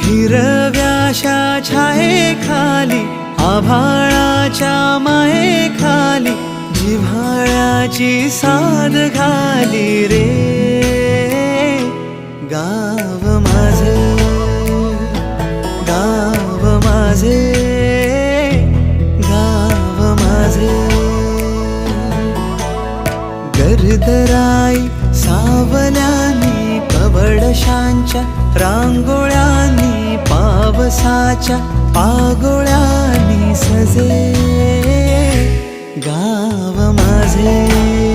हिरव्याशा छायेखाली आभाळाच्या मायेखाली जिव्हाळ्याची साद घाली रे गाव माझे, गाव माझे, गाव माझे. गर्दराई सावल्यानी कवडशांच्या रांगोळ्यांनी पावसाच्या पागोळ्यांनी सजे गाव माझे.